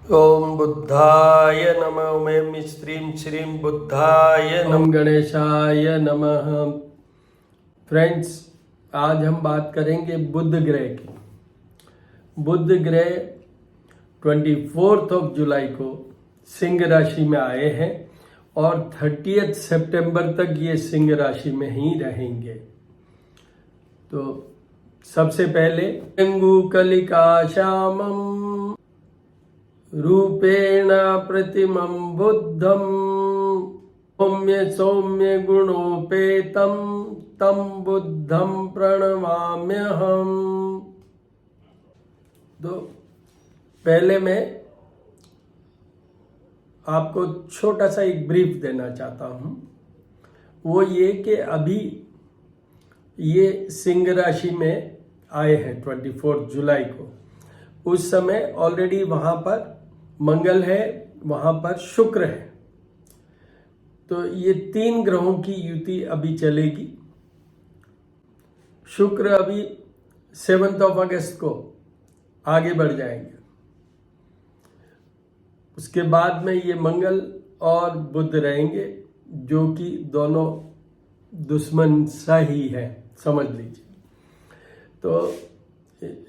ओम बुद्धाय नमः। ओम श्रीम श्रीम बुद्धाय नमः। गणेशाय नमः। फ्रेंड्स, आज हम बात करेंगे बुध ग्रह की। बुध ग्रह 24 जुलाई को सिंह राशि में आए हैं और 30 सितंबर तक ये सिंह राशि में ही रहेंगे। तो सबसे पहले अंगुकलिका श्यामम रूपेण प्रतिमं बुद्धं सौम्य सौम्य गुणोपेतं तं बुद्धं प्रणमाम्यहम्। तो पहले मैं आपको छोटा सा एक ब्रीफ देना चाहता हूँ। वो ये कि अभी ये सिंह राशि में आए हैं 24 जुलाई को। उस समय ऑलरेडी वहाँ पर मंगल है, वहाँ पर शुक्र है। तो ये 3 ग्रहों की युति अभी चलेगी। शुक्र अभी 7 अगस्त को आगे बढ़ जाएंगे। उसके बाद में ये मंगल और बुध रहेंगे, जो कि दोनों दुश्मन सा ही है, समझ लीजिए। तो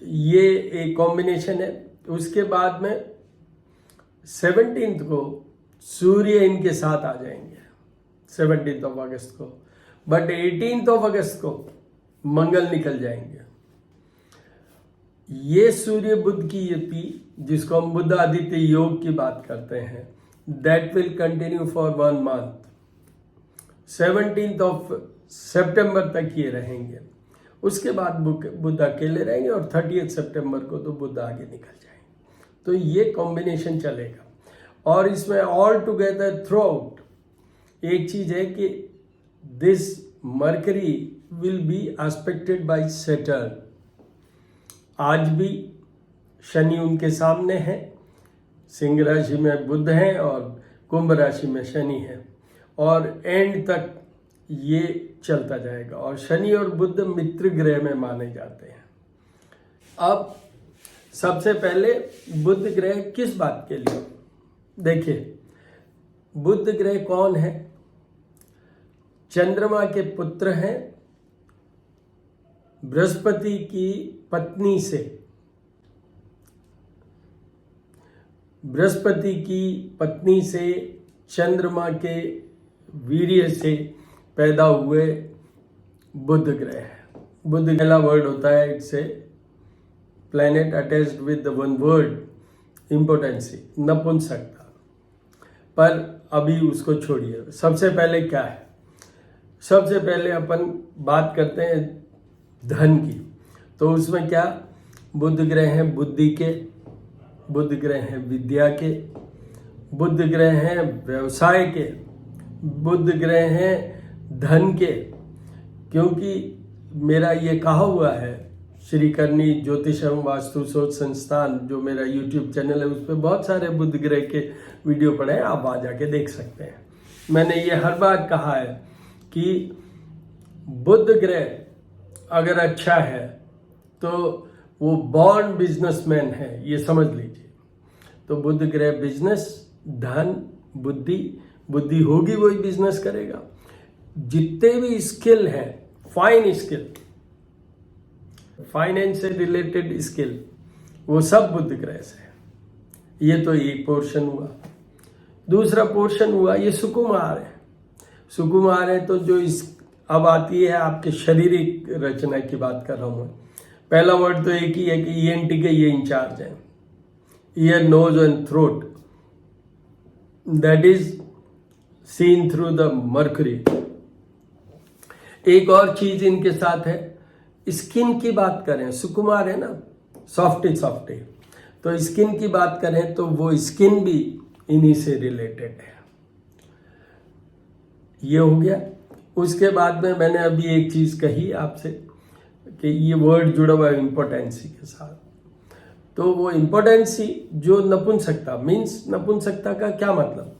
ये एक कॉम्बिनेशन है। उसके बाद में 17 को सूर्य इनके साथ आ जाएंगे 17 अगस्त को, बट 18 अगस्त को मंगल निकल जाएंगे। ये सूर्य बुध की युति, जिसको हम बुध आदित्य योग की बात करते हैं, that will continue for 1 month. 17 सितंबर तक ये रहेंगे। उसके बाद बुध अकेले रहेंगे और 30 सितंबर को तो बुध आगे निकल जाएंगे। तो ये कॉम्बिनेशन चलेगा। और इसमें ऑल टुगेदर थ्रू आउट एक चीज है कि this Mercury will be aspected by Saturn. आज भी शनि उनके सामने है। सिंह राशि में बुध है और कुंभ राशि में शनि है, और एंड तक ये चलता जाएगा। और शनि और बुध मित्र ग्रह में माने जाते हैं। अब सबसे पहले बुध ग्रह किस बात के लिए? देखिए, बुध ग्रह कौन है? चंद्रमा के पुत्र हैं, बृहस्पति की पत्नी से। बृहस्पति की पत्नी से, चंद्रमा के वीर्य से पैदा हुए बुध ग्रह है। बुध पहला वर्ड होता है, it's a planet attached with the one word, impotency, नपुंसकता। पर अभी उसको छोड़िए। सबसे पहले क्या है? सबसे पहले अपन बात करते हैं धन की। तो उसमें क्या? बुध ग्रह हैं बुद्धि के, बुध ग्रह हैं विद्या के, बुध ग्रह हैं व्यवसाय के, बुध ग्रह हैं धन के। क्योंकि मेरा ये कहा हुआ है, श्री करनी ज्योतिषम वास्तु शोध संस्थान, जो मेरा YouTube चैनल है, उस पर बहुत सारे बुध ग्रह के वीडियो पड़े हैं, आप आ जाके देख सकते हैं। मैंने ये हर बार कहा है कि बुध ग्रह अगर अच्छा है तो वो बॉर्न बिजनेसमैन है, ये समझ लीजिए। तो बुध ग्रह बिजनेस, धन, बुद्धि, बुद्धि होगी वही बिजनेस करेगा। जितने भी स्किल हैं, फाइन स्किल, फाइनेंस से रिलेटेड स्किल, वो सब बुध ग्रह से है। ये तो एक पोर्शन हुआ। दूसरा पोर्शन हुआ, ये सुकुमार है। सुकुमार है तो जो इस अब आती है आपके शारीरिक रचना की बात कर रहा हूं मैं। पहला वर्ड तो एक ही है कि ENT के ये इंचार्ज है, ear, nose and throat, that is seen through the Mercury. एक और चीज इनके साथ है, स्किन की बात करें, सुकुमार है ना, सॉफ्टी सॉफ्टी, तो स्किन की बात करें तो वो स्किन भी इन्हीं से रिलेटेड है। ये हो गया। उसके बाद में मैंने अभी एक चीज कही आपसे कि ये वर्ड जुड़ा हुआ है इम्पोर्टेंसी के साथ। तो वो इम्पोर्टेंसी जो नपुंसकता मीन्स, नपुंसकता का क्या मतलब?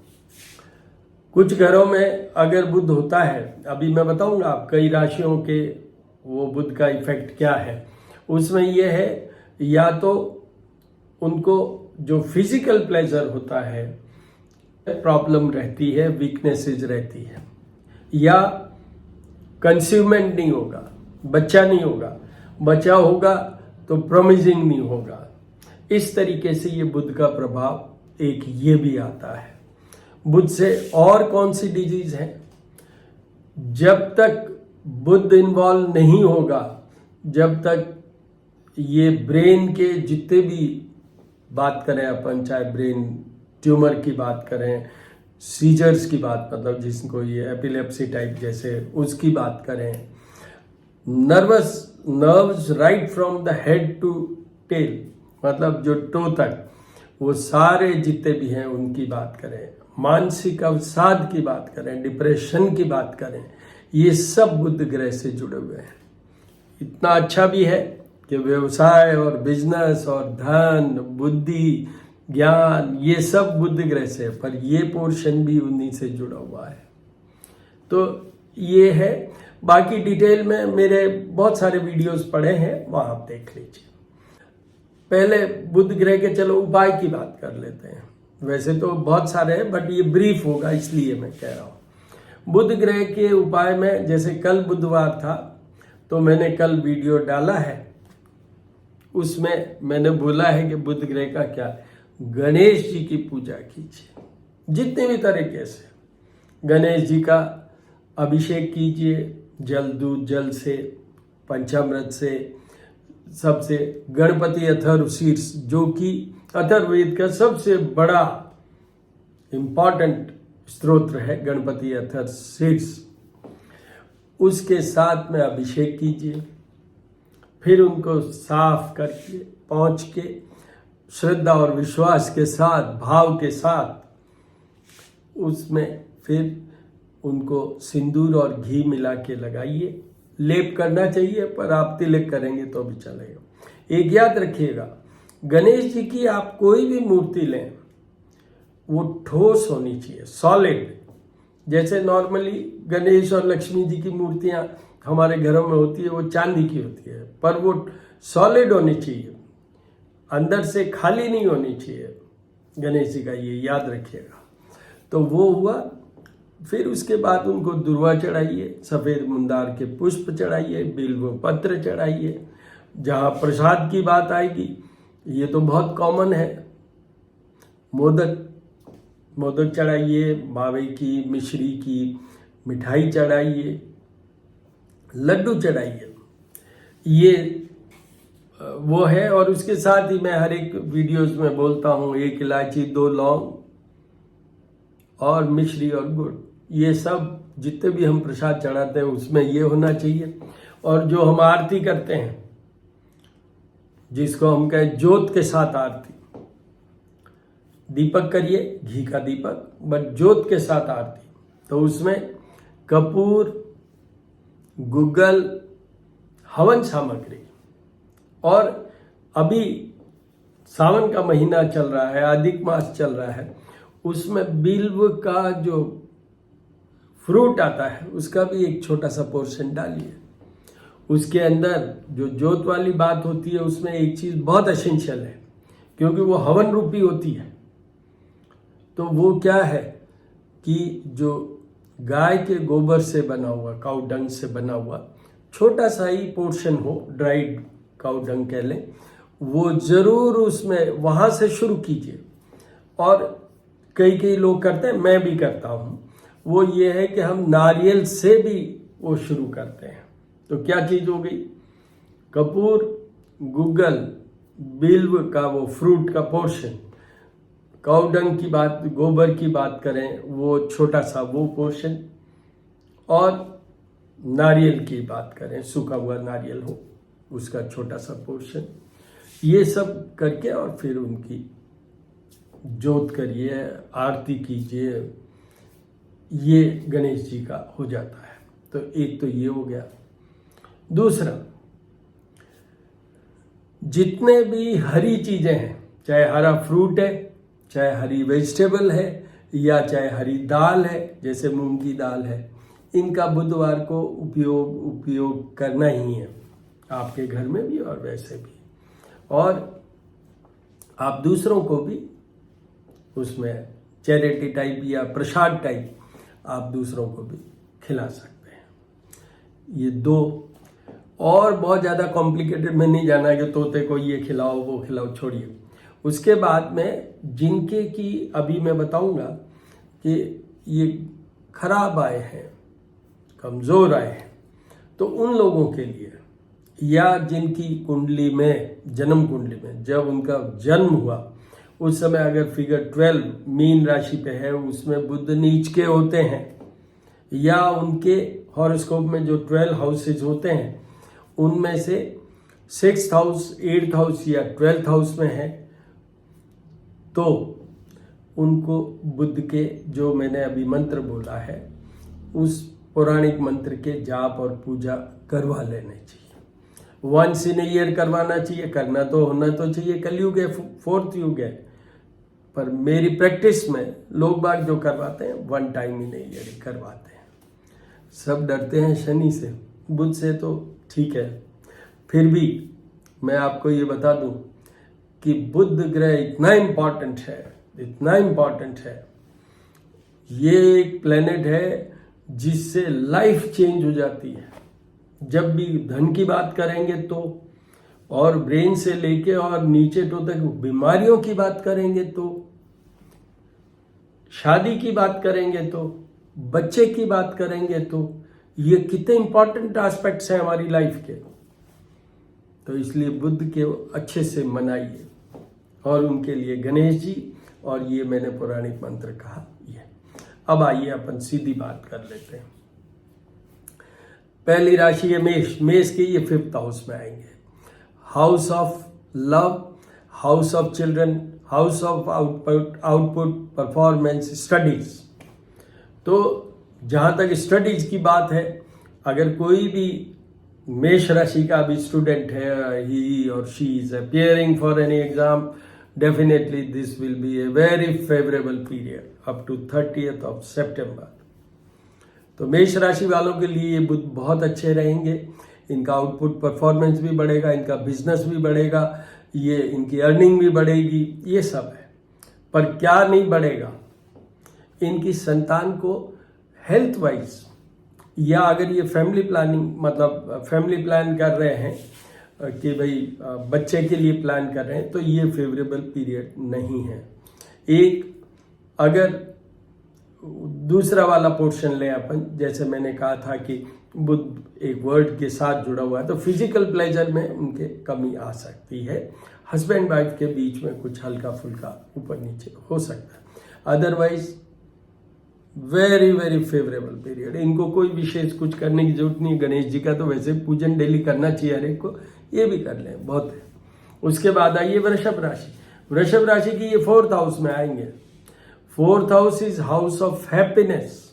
कुछ घरों में अगर बुध होता है, अभी मैं बताऊंगा आप कई राशियों के वो बुध का इफेक्ट क्या है। उसमें यह है, या तो उनको जो फिजिकल प्लेजर होता है प्रॉब्लम रहती है, वीकनेसेस रहती है, या कंज्यूमेंट नहीं होगा, बच्चा नहीं होगा, बच्चा होगा तो प्रोमिजिंग नहीं होगा। इस तरीके से ये बुध का प्रभाव एक ये भी आता है। बुध से और कौन सी डिजीज है? जब तक बुध इन्वॉल्व नहीं होगा, जब तक ये ब्रेन के जितने भी बात करें अपन, चाहे ब्रेन ट्यूमर की बात करें, सीजर्स की बात, मतलब जिसको ये एपिलेप्सी टाइप जैसे उसकी बात करें, nerves right from the head to tail, मतलब जो टो तक, वो सारे जितने भी हैं उनकी बात करें, मानसिक अवसाद की बात करें, डिप्रेशन की बात करें, ये सब बुध ग्रह से जुड़े हुए हैं। इतना अच्छा भी है कि व्यवसाय और बिजनेस और धन, बुद्धि, ज्ञान, ये सब बुध ग्रह से है, पर ये पोर्शन भी उन्हीं से जुड़ा हुआ है। तो ये है। बाकी डिटेल में मेरे बहुत सारे वीडियोस पड़े हैं, वहां आप देख लीजिए। पहले बुध ग्रह के चलो उपाय की बात कर लेते हैं। वैसे तो बहुत सारे हैं, बट ये ब्रीफ होगा इसलिए मैं कह रहा हूं। बुध ग्रह के उपाय में, जैसे कल बुधवार था तो मैंने कल वीडियो डाला है, उसमें मैंने बोला है कि बुध ग्रह का क्या, गणेश जी की पूजा कीजिए जितने भी तरीके से। गणेश जी का अभिषेक कीजिए, जल, दूध, जल से, पंचामृत से, सबसे। गणपति अथर्वशीर्ष, जो कि अथर्ववेद का सबसे बड़ा इंपॉर्टेंट स्तोत्र है, गणपति अथर्वशीर्ष, उसके साथ में अभिषेक कीजिए। फिर उनको साफ करके, पहुंच के, श्रद्धा और विश्वास के साथ, भाव के साथ, उसमें फिर उनको सिंदूर और घी मिला के लगाइए। लेप करना चाहिए, पर आप तिलक करेंगे तो भी चलेगा। एक याद रखिएगा, गणेश जी की आप कोई भी मूर्ति लें, वो ठोस होनी चाहिए, सॉलिड। जैसे नॉर्मली गणेश और लक्ष्मी जी की मूर्तियां हमारे घरों में होती है, वो चांदी की होती है, पर वो सॉलिड होनी चाहिए, अंदर से खाली नहीं होनी चाहिए गणेश जी का, ये याद रखिएगा। तो वो हुआ। फिर उसके बाद उनको दुर्वा चढ़ाइए, सफ़ेद मुंदार के पुष्प चढ़ाइए, बिल्व पत्र चढ़ाइए। जहाँ प्रसाद की बात आएगी, ये तो बहुत कॉमन है, मोदक चढ़ाइए, मावे की, मिश्री की मिठाई चढ़ाइए, लड्डू चढ़ाइए, ये वो है। और उसके साथ ही मैं हर एक वीडियोस में बोलता हूँ, 1 इलायची, 2 लौंग और मिश्री और गुड़, ये सब जितने भी हम प्रसाद चढ़ाते हैं उसमें ये होना चाहिए। और जो हम आरती करते हैं, जिसको हम कहें ज्योत के साथ आरती, दीपक करिए, घी का दीपक, बट ज्योत के साथ आरती, तो उसमें कपूर, गुग्गल, हवन सामग्री, और अभी सावन का महीना चल रहा है, अधिक मास चल रहा है, उसमें बिल्व का जो फ्रूट आता है उसका भी एक छोटा सा पोर्शन डालिए। उसके अंदर जो ज्योत वाली बात होती है, उसमें एक चीज बहुत एसेंशियल है, क्योंकि वो हवन रूपी होती है। तो वो क्या है कि जो गाय के गोबर से बना हुआ, काउ डंग से बना हुआ छोटा सा ही पोर्शन हो, ड्राइड काउ डंग कह लें, वो जरूर उसमें वहां से शुरू कीजिए। और कई लोग करते हैं, मैं भी करता हूं, वो ये है कि हम नारियल से भी वो शुरू करते हैं। तो क्या चीज हो गई, कपूर, गुग्गल, बिल्व का वो फ्रूट का पोर्शन, काउडंग की बात, गोबर की बात करें, वो छोटा सा वो पोर्शन, और नारियल की बात करें, सूखा हुआ नारियल हो उसका छोटा सा पोर्शन, ये सब करके और फिर उनकी ज्योत करिए, आरती कीजिए, ये गणेश जी का हो जाता है। तो एक तो ये हो गया। दूसरा, जितने भी हरी चीजें हैं, चाहे हरा फ्रूट है, चाहे हरी वेजिटेबल है, या चाहे हरी दाल है, जैसे मूंग की दाल है, इनका बुधवार को उपयोग करना ही है, आपके घर में भी और वैसे भी। और आप दूसरों को भी उसमें चैरिटी टाइप या प्रसाद टाइप आप दूसरों को भी खिला सकते हैं। ये दो, और बहुत ज़्यादा कॉम्प्लिकेटेड में नहीं जाना है कि तोते को ये खिलाओ वो खिलाओ, छोड़िए। उसके बाद में जिनके की अभी मैं बताऊंगा कि ये खराब आए हैं, कमज़ोर आए हैं, तो उन लोगों के लिए, या जिनकी कुंडली में, जन्म कुंडली में जब उनका जन्म हुआ उस समय अगर फिगर 12 मीन राशि पे है, उसमें बुध नीच के होते हैं, या उनके हॉरोस्कोप में जो 12 हाउसेज होते हैं उनमें से 6th हाउस, 8th हाउस या 12th हाउस में है, तो उनको बुध के जो मैंने अभी मंत्र बोला है उस पौराणिक मंत्र के जाप और पूजा करवा लेने चाहिए। वंस इन ईयर करवाना चाहिए, करना तो होना तो चाहिए। कलयुग है, 4th युग है, पर मेरी प्रैक्टिस में लोग बाग जो करवाते हैं 1 टाइम इन ईयर ही करवाते हैं। सब डरते हैं शनि से, बुध से तो ठीक है, फिर भी मैं आपको ये बता दूं कि बुध ग्रह इतना इम्पॉर्टेंट है, ये एक प्लेनेट है जिससे लाइफ चेंज हो जाती है। जब भी धन की बात करेंगे तो, और ब्रेन से लेके और नीचे तो तक बीमारियों की बात करेंगे तो, शादी की बात करेंगे तो, बच्चे की बात करेंगे तो, ये कितने इंपॉर्टेंट एस्पेक्ट्स हैं हमारी लाइफ के। तो इसलिए बुध के अच्छे से मनाइए, और उनके लिए गणेश जी, और ये मैंने पौराणिक मंत्र कहा ये। अब आइए अपन सीधी बात कर लेते हैं। पहली राशि है मेष। मेष के ये 5th हाउस में आएंगे। House of love, house of children, house of output, performance, studies. तो जहां तक स्टडीज की बात है, अगर कोई भी मेष राशि का भी स्टूडेंट है, ही और she is appearing for any exam, definitely this will be a very favourable period up to 30th of September। तो मेष राशि वालों के लिए ये बुध बहुत अच्छे रहेंगे। इनका आउटपुट परफॉर्मेंस भी बढ़ेगा, इनका बिजनेस भी बढ़ेगा, ये इनकी अर्निंग भी बढ़ेगी, ये सब है। पर क्या नहीं बढ़ेगा, इनकी संतान को हेल्थ वाइज, या अगर ये फैमिली प्लानिंग, मतलब फैमिली प्लान कर रहे हैं कि भाई बच्चे के लिए प्लान कर रहे हैं, तो ये फेवरेबल पीरियड नहीं है। एक अगर दूसरा वाला पोर्शन लें अपन, जैसे मैंने कहा था कि बुध एक वर्ड के साथ जुड़ा हुआ है, तो फिजिकल प्लेजर में उनके कमी आ सकती है। हस्बैंड वाइफ के बीच में कुछ हल्का फुल्का ऊपर नीचे हो सकता है। Otherwise very very favourable period. इनको कोई विशेष कुछ करने की जरूरत नहीं। गणेश जी का तो वैसे पूजन डेली करना चाहिए हर एक को, ये भी कर लें, बहुत है। उसके बाद आइए वृषभ राशि। वृषभ राशि की ये 4th हाउस में आएंगे। 4th house is house of happiness,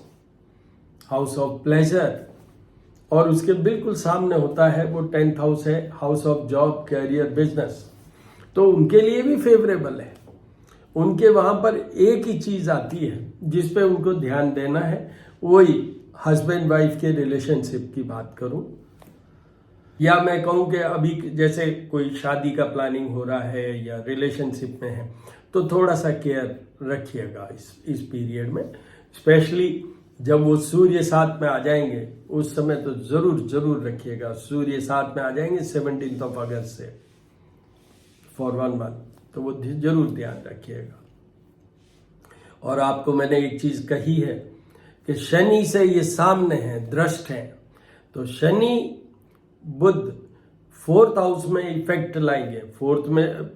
house of pleasure, और उसके बिल्कुल सामने होता है वो 10th हाउस है, house of job, career, business. तो उनके लिए भी फेवरेबल है। उनके वहां पर एक ही चीज आती है जिस पे उनको ध्यान देना है, वही हस्बैंड वाइफ के रिलेशनशिप की बात करूं, या मैं कहूं कि अभी जैसे कोई शादी का प्लानिंग हो रहा है या रिलेशनशिप में है, तो थोड़ा सा केयर रखिएगा इस पीरियड में। स्पेशली जब वो सूर्य 7 में आ जाएंगे उस समय तो जरूर रखिएगा। सूर्य 7 में आ जाएंगे 17th of August से फॉर 1 month, तो वो जरूर ध्यान रखिएगा। और आपको मैंने एक चीज कही है कि शनि से ये सामने हैं, दृष्ट हैं, तो शनि बुध 4th हाउस में इफेक्ट लाएंगे। 4th में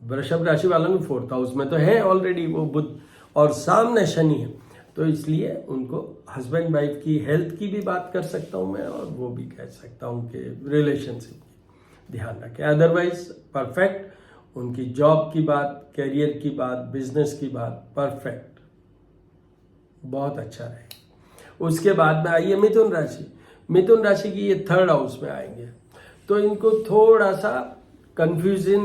वृषभ राशि वालों के 4th हाउस में तो है ऑलरेडी वो बुध, और सामने शनि है, तो इसलिए उनको हस्बैंड वाइफ की हेल्थ की भी बात कर सकता हूं मैं, और वो भी कह सकता हूं कि रिलेशनशिप ध्यान रखें। Otherwise perfect. उनकी जॉब की बात, कैरियर की बात, बिजनेस की बात परफेक्ट, बहुत अच्छा रहे। उसके बाद में आइए मिथुन राशि। मिथुन राशि की ये 3rd हाउस में आएंगे, तो इनको थोड़ा सा कंफ्यूजन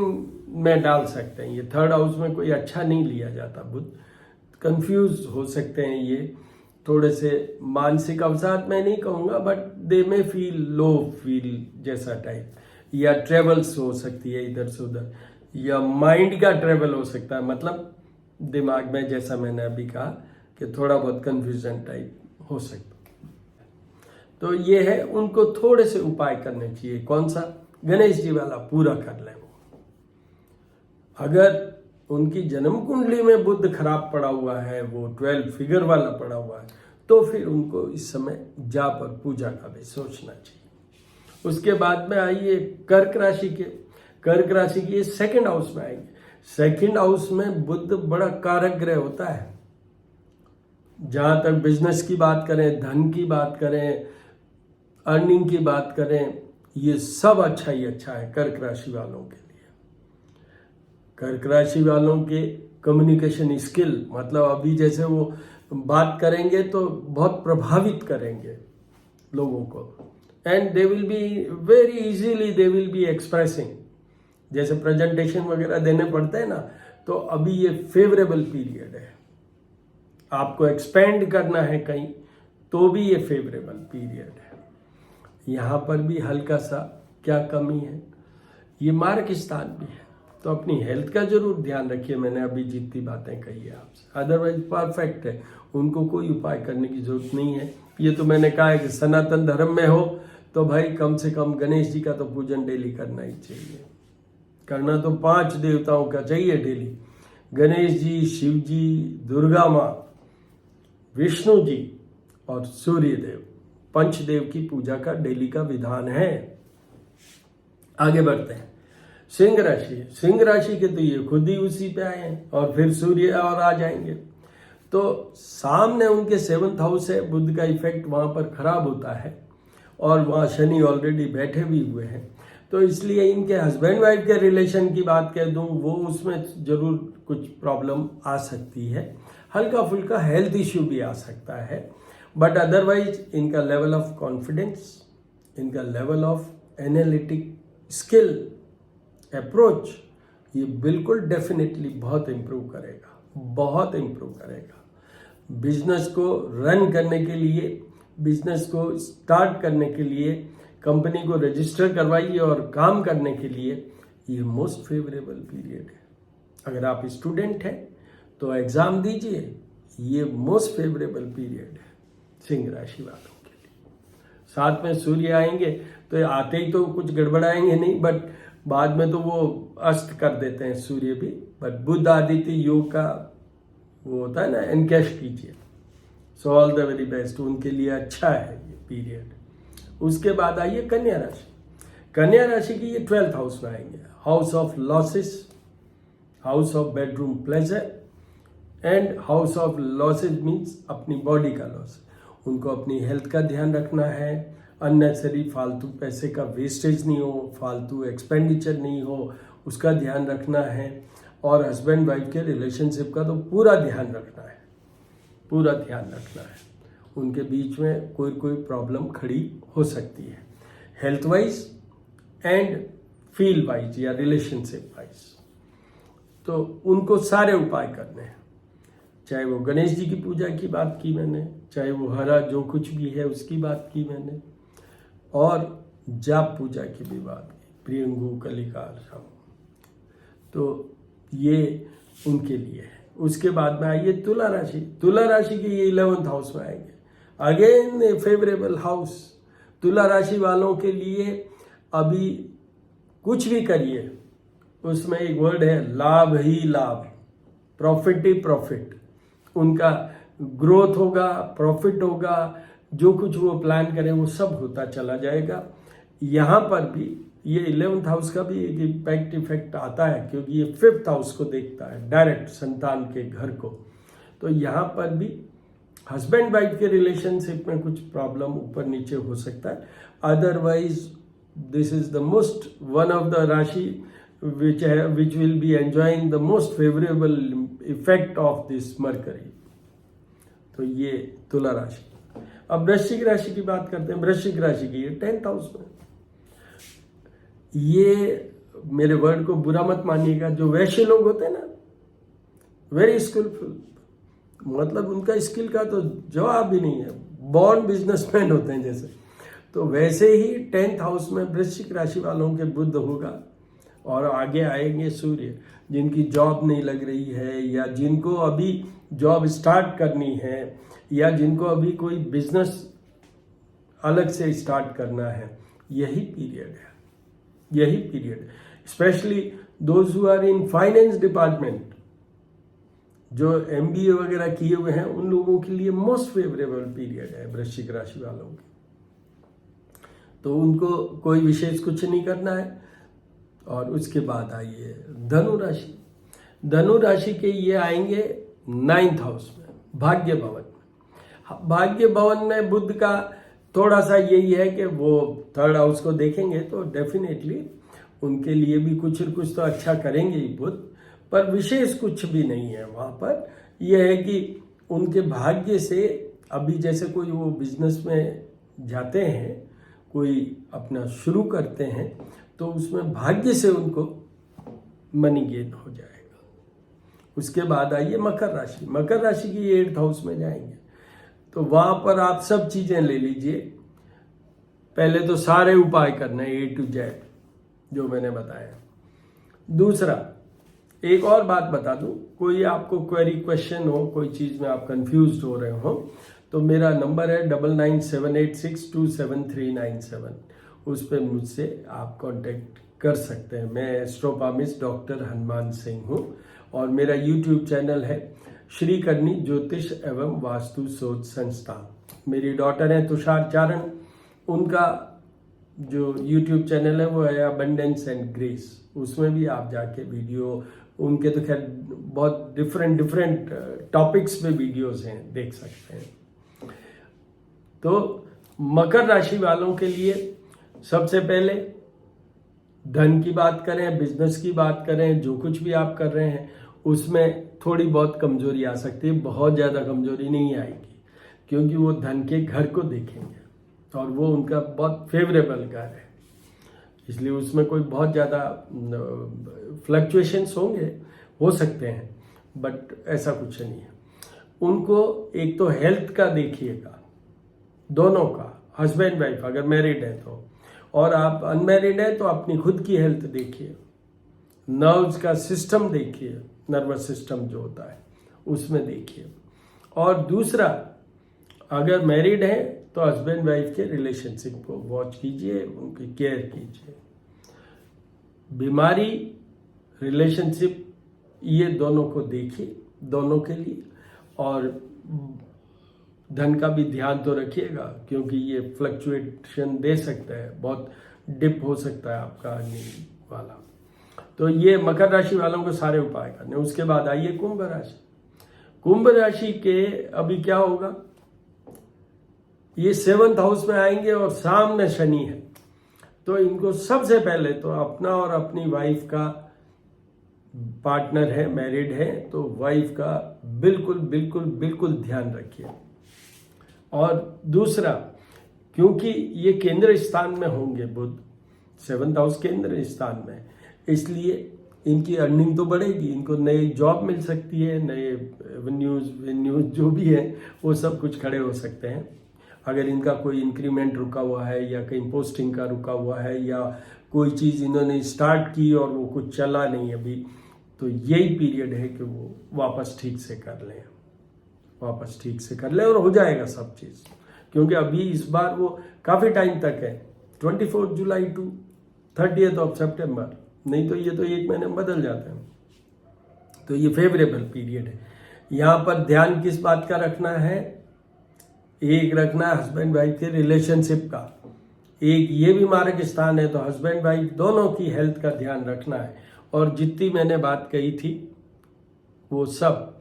में डाल सकते हैं। ये 3rd हाउस में कोई अच्छा नहीं लिया जाता बुध, कंफ्यूज हो सकते हैं ये, थोड़े से मानसिक अवसाद मैं नहीं कहूँगा, बट दे में फील लो फील जैसा टाइप, या ट्रेवल्स हो सकती है इधर से उधर, या माइंड का ट्रेवल हो सकता है, मतलब दिमाग में, जैसा मैंने अभी कहा कि थोड़ा बहुत कंफ्यूजन टाइप हो सकता है। तो ये है, उनको थोड़े से उपाय करने चाहिए। कौन सा? गणेश जी वाला पूरा कर लें वो। अगर उनकी जन्म कुंडली में बुध खराब पड़ा हुआ है, वो 12 फिगर वाला पड़ा हुआ है, तो फिर उनको इस समय जाप और पूजा का भी सोचना चाहिए। उसके बाद में आइए कर्क राशि के। कर्क राशि की ये सेकंड हाउस में आएंगे। सेकंड हाउस में बुध बड़ा कारक ग्रह होता है। जहां तक बिजनेस की बात करें, धन की बात करें, अर्निंग की बात करें, ये सब अच्छा ही अच्छा है कर्क राशि वालों के लिए। कर्क राशि वालों के कम्युनिकेशन स्किल, मतलब अभी जैसे वो बात करेंगे तो बहुत प्रभावित करेंगे लोगों को, and they will be very easily they will be expressing. जैसे प्रेजेंटेशन वगैरह देने पड़ते हैं ना, तो अभी ये फेवरेबल पीरियड है। आपको एक्सपेंड करना है कहीं, तो भी ये फेवरेबल पीरियड है। यहाँ पर भी हल्का सा क्या कमी है, ये मार्ग स्थान भी है, तो अपनी हेल्थ का जरूर ध्यान रखिए। मैंने अभी जितनी बातें कही है आपसे, अदरवाइज परफेक्ट है, उनको कोई उपाय करने की जरूरत नहीं है। ये तो मैंने कहा है कि सनातन धर्म में हो तो भाई कम से कम गणेश जी का तो पूजन डेली करना ही चाहिए। करना तो 5 देवताओं का चाहिए डेली, गणेश जी, शिव जी, दुर्गा माँ, विष्णु जी और सूर्य देव, पंचदेव की पूजा का डेली का विधान है। आगे बढ़ते हैं। सिंह राशि। सिंह राशि के तो ये खुद ही उसी पे आए हैं, और फिर सूर्य और आ जाएंगे। तो सामने उनके 7th हाउस है, बुध का इफेक्ट वहां पर खराब होता है, और वहां शनि ऑलरेडी बैठे भी हुए हैं। तो इसलिए इनके हस्बैंड वाइफ के रिलेशन की बात कह दूं, वो उसमें जरूर कुछ प्रॉब्लम आ सकती है, हल्का फुल्का हेल्थ इश्यू भी आ सकता है, बट अदरवाइज इनका लेवल ऑफ कॉन्फिडेंस, इनका level of analytic skill, approach, ये बिल्कुल डेफिनेटली बहुत इम्प्रूव करेगा, बहुत इम्प्रूव करेगा। बिजनेस को रन करने के लिए, बिजनेस को स्टार्ट करने के लिए, कंपनी को रजिस्टर करवाइए और काम करने के लिए ये मोस्ट फेवरेबल पीरियड है। अगर आप स्टूडेंट हैं तो एग्जाम दीजिए, ये मोस्ट फेवरेबल पीरियड है सिंह राशि वालों के लिए। साथ में सूर्य आएंगे तो आते ही तो कुछ गड़बड़ाएंगे नहीं, बट बाद में तो वो अस्त कर देते हैं सूर्य भी। बट बुध आदित्य योग का वो होता है ना, एनकैश कीजिए। So all the very best, उनके लिए अच्छा है ये पीरियड। उसके बाद आइए कन्या राशि। कन्या राशि की ये 12th हाउस में आएंगे, house of losses, house of bedroom pleasure and house of losses means अपनी बॉडी का लॉस। उनको अपनी हेल्थ का ध्यान रखना है, अननेसेसरी फालतू पैसे का वेस्टेज नहीं हो, फालतू एक्सपेंडिचर नहीं हो, उसका ध्यान रखना है। और हस्बैंड वाइफ के रिलेशनशिप का तो पूरा ध्यान रखना है, पूरा ध्यान रखना है। उनके बीच में कोई प्रॉब्लम खड़ी हो सकती है, health wise and feel wise या रिलेशनशिप वाइज। तो उनको सारे उपाय करने हैं, चाहे वो गणेश जी की पूजा की बात की मैंने, चाहे वो हरा जो कुछ भी है उसकी बात की मैंने, और जाप पूजा की भी बात की, प्रियंगु कलिकार शाम। तो ये उनके लिए है। उसके बाद में आइए तुला राशि। तुला राशि के ये 11th हाउस में आएंगे, अगेन ए फेवरेबल हाउस। तुला राशि वालों के लिए अभी कुछ भी करिए, उसमें एक वर्ड है लाभ ही लाभ, प्रॉफिट ही प्रॉफिट। उनका ग्रोथ होगा, प्रॉफिट होगा, जो कुछ वो प्लान करें वो सब होता चला जाएगा। यहाँ पर भी ये 11th हाउस का भी एक इम्पैक्ट इफेक्ट आता है, क्योंकि ये 5th हाउस को देखता है डायरेक्ट, संतान के घर को। तो यहाँ पर भी हस्बैंड वाइफ के रिलेशनशिप में कुछ प्रॉब्लम ऊपर नीचे हो सकता है। Otherwise this is the most one of the राशि which will be enjoying the most favorable effect of this Mercury। तो ये तुला राशि। अब वृश्चिक राशि की बात करते हैं। वृश्चिक राशि की ये 10th हाउस में, ये मेरे वर्ड को बुरा मत मानिएगा, जो वैश्य लोग होते हैं ना, वेरी स्किलफुल, मतलब उनका स्किल का तो जवाब ही नहीं है, बॉर्न बिजनेसमैन होते हैं जैसे। तो वैसे ही 10th हाउस में वृश्चिक राशि वालों के बुध होगा, और आगे आएंगे सूर्य। जिनकी जॉब नहीं लग रही है, या जिनको अभी जॉब स्टार्ट करनी है, या जिनको अभी कोई बिजनेस अलग से स्टार्ट करना है, यही पीरियड है, यही period. Specially those who are in finance department, जो MBA वगैरह किए हुए हैं, उन लोगों के लिए मोस्ट फेवरेबल पीरियड है वृश्चिक राशि वालों की। तो उनको कोई विशेष कुछ नहीं करना है। और उसके बाद आइए धनु राशि। धनु राशि के ये आएंगे 9th हाउस में, भाग्य भवन में। भाग्य भवन में बुध का थोड़ा सा यही है कि वो 3rd हाउस को देखेंगे, तो डेफिनेटली उनके लिए भी कुछ न कुछ तो अच्छा करेंगे ही बुध, पर विशेष कुछ भी नहीं है वहाँ पर। यह है कि उनके भाग्य से अभी जैसे कोई वो बिजनेस में जाते हैं, कोई अपना शुरू करते हैं, तो उसमें भाग्य से उनको मनी गेन हो जाएगा। उसके बाद आइए मकर राशि। मकर राशि की 8th हाउस में जाएंगे, तो वहाँ पर आप सब चीज़ें ले लीजिए। पहले तो सारे उपाय करने A to Z जो मैंने बताया। दूसरा, एक और बात बता दूं, कोई आपको क्वेरी क्वेश्चन हो, कोई चीज़ में आप कंफ्यूज हो रहे हो, तो मेरा नंबर है 9978627397। उस पर मुझसे आप कांटेक्ट कर सकते हैं। मैं एस्ट्रोपामिस्ट डॉक्टर हनुमान सिंह हूँ, और मेरा यूट्यूब चैनल है श्री करनी ज्योतिष एवं वास्तु शोध संस्थान। मेरी डॉटर है तुषार चारण, उनका जो यूट्यूब चैनल है वो है अबंडेंस एंड ग्रेस। उसमें भी आप जाके वीडियो, उनके तो खैर बहुत डिफरेंट टॉपिक्स पे वीडियोस हैं, देख सकते हैं। तो मकर राशि वालों के लिए सबसे पहले धन की बात करें, बिजनेस की बात करें, जो कुछ भी आप कर रहे हैं उसमें थोड़ी बहुत कमजोरी आ सकती है। बहुत ज़्यादा कमजोरी नहीं आएगी, क्योंकि वो धन के घर को देखेंगे और वो उनका बहुत फेवरेबल घर है, इसलिए उसमें कोई बहुत ज़्यादा फ्लक्चुएशंस होंगे, हो सकते हैं, बट ऐसा कुछ नहीं है। उनको एक तो हेल्थ का देखिएगा, दोनों का, हस्बैंड वाइफ अगर मैरिड है तो, और आप अनमैरिड है तो अपनी खुद की हेल्थ देखिए। नर्व्स का सिस्टम देखिए, नर्वस सिस्टम जो होता है उसमें देखिए। और दूसरा, अगर मैरिड है तो हस्बैंड वाइफ के रिलेशनशिप को वॉच कीजिए, उनकी केयर कीजिए। बीमारी, रिलेशनशिप, ये दोनों को देखिए, दोनों के लिए। और धन का भी ध्यान तो रखिएगा, क्योंकि ये फ्लक्चुएशन दे सकता है, बहुत डिप हो सकता है आपका अर्निंग वाला। तो ये मकर राशि वालों को सारे उपाय करने। उसके बाद आइए कुंभ राशि। कुंभ राशि के अभी क्या होगा, ये 7th हाउस में आएंगे और सामने शनि है, तो इनको सबसे पहले तो अपना और अपनी वाइफ का, पार्टनर है, मैरिड है, तो वाइफ का बिल्कुल बिल्कुल बिल्कुल ध्यान रखिए। और दूसरा, क्योंकि ये केंद्र स्थान में होंगे बुध, 7th हाउस केंद्र स्थान में, इसलिए इनकी अर्निंग तो बढ़ेगी, इनको नई जॉब मिल सकती है, नए वेन्यूज जो भी है वो सब कुछ खड़े हो सकते हैं। अगर इनका कोई इंक्रीमेंट रुका हुआ है, या कहीं पोस्टिंग का रुका हुआ है, या कोई चीज़ इन्होंने स्टार्ट की और वो कुछ चला नहीं अभी, तो यही पीरियड है कि वो वापस ठीक से कर लें, वापस ठीक से कर लें, और हो जाएगा सब चीज़। क्योंकि अभी इस बार वो काफ़ी टाइम तक है, 24 जुलाई टू 30 सितंबर, नहीं तो ये तो 1 महीने में बदल जाते हैं। तो ये फेवरेबल पीरियड है। यहाँ पर ध्यान किस बात का रखना है, एक रखना है हस्बैंड वाइफ के रिलेशनशिप का, एक ये भी मार्ग स्थान है, तो हस्बैंड वाइफ दोनों की हेल्थ का ध्यान रखना है। और जितनी मैंने बात कही थी वो सब,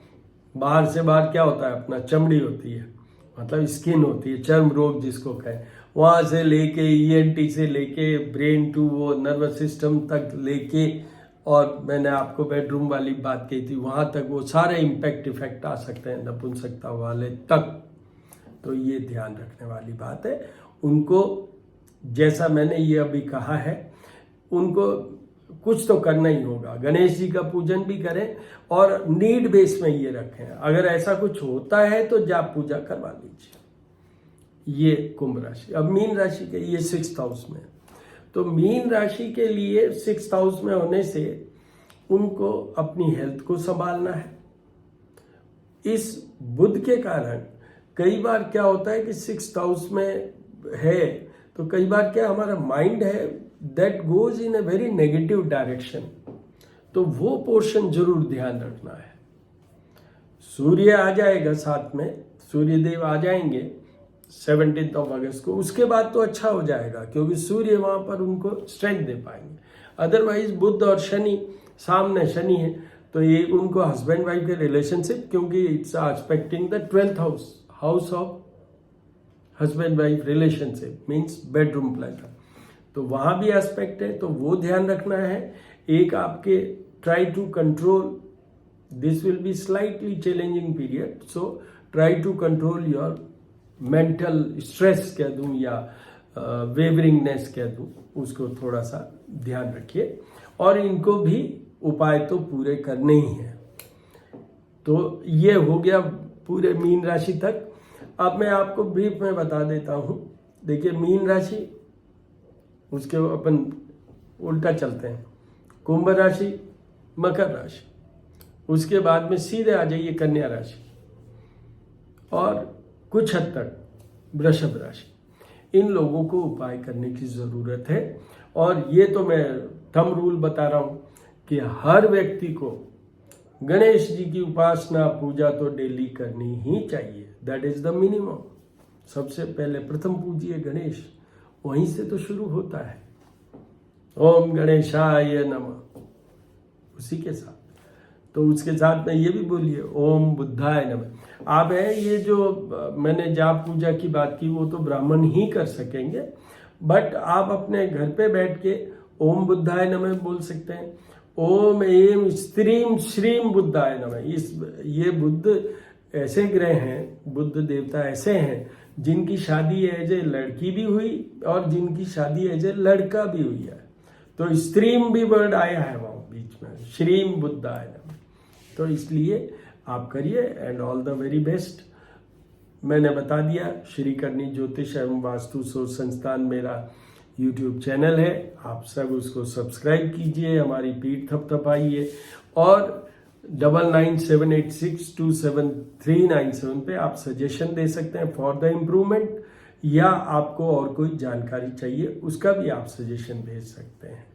बाहर से बाहर क्या होता है, अपना चमड़ी होती है, मतलब स्किन होती है, चर्म रोग जिसको कहें, वहाँ से लेके ENT से लेके ब्रेन टू वो नर्वस सिस्टम तक लेके, और मैंने आपको बेडरूम वाली बात कही थी, वहाँ तक वो सारे इम्पैक्ट इफेक्ट आ सकते हैं, नपुंसकता वाले तक। तो ये ध्यान रखने वाली बात है। उनको जैसा मैंने ये अभी कहा है, उनको कुछ तो करना ही होगा। गणेश जी का पूजन भी करें, और नीड बेस में ये रखें। अगर ऐसा कुछ होता है तो जाप पूजा करवा लीजिए। ये कुंभ राशि। अब मीन राशि के, ये 6th हाउस में, तो मीन राशि के लिए 6th हाउस में होने से उनको अपनी हेल्थ को संभालना है। इस बुध के कारण कई बार क्या होता है कि 6th हाउस में है तो कई बार क्या हमारा माइंड है that goes in a very negative direction, तो वो पोर्शन जरूर ध्यान रखना है। सूर्य आ जाएगा साथ में, सूर्य देव आ जाएंगे 17 अगस्त को, उसके बाद तो अच्छा हो जाएगा क्योंकि सूर्य वहां पर उनको स्ट्रेंथ दे पाएंगे। अदरवाइज बुध और शनि, सामने शनि है तो ये उनको हस्बैंड वाइफ के रिलेशनशिप, क्योंकि it's expecting the 12th house, house of husband wife relationship means bedroom platter, तो वहां भी एस्पेक्ट है, तो वो ध्यान रखना है। एक आपके try to control, this will be slightly challenging period, so try to control your mental stress कह दूं या वेवरिंगनेस कह दूं, उसको थोड़ा सा ध्यान रखिए। और इनको भी उपाय तो पूरे करने ही हैं। तो ये हो गया पूरे मीन राशि तक। अब मैं आपको ब्रीफ में बता देता हूं। देखिए मीन राशि, उसके अपन उल्टा चलते हैं, कुंभ राशि, मकर राशि, उसके बाद में सीधे आ जाइए कन्या राशि और कुछ हद तक वृषभ राशि। इन लोगों को उपाय करने की जरूरत है। और ये तो मैं थंब रूल बता रहा हूं कि हर व्यक्ति को गणेश जी की उपासना पूजा तो डेली करनी ही चाहिए, दैट इज द मिनिमम। सबसे पहले प्रथम पूजिए गणेश, वहीं से तो शुरू होता है। ओम गणेशाय नमः, उसी के साथ तो उसके साथ में ये भी बोलिए ओम बुद्धाय नमः। आप है ये जो मैंने जाप पूजा की बात की वो तो ब्राह्मण ही कर सकेंगे, बट आप अपने घर पे बैठ के ओम बुद्धाय नमः बोल सकते हैं। ओम एम स्त्रीम श्रीम बुद्धाय नमः। ये बुद्ध ऐसे ग्रह हैं, बुद्ध देवता ऐसे हैं जिनकी शादी एज ए लड़की भी हुई और जिनकी शादी एज ए लड़का भी हुई है, तो स्त्रीम भी वर्ड आया है वहां बीच में, श्रीम बुद्धाय नमः। तो इसलिए आप करिए and all the very best. मैंने बता दिया, श्री करनी ज्योतिष एवं वास्तु शोध संस्थान मेरा YouTube चैनल है, आप सब उसको सब्सक्राइब कीजिए, हमारी पीठ थपथपाइए और 9978627397 पे आप सजेशन दे सकते हैं फॉर द इम्प्रूवमेंट, या आपको और कोई जानकारी चाहिए उसका भी आप सजेशन भेज सकते हैं।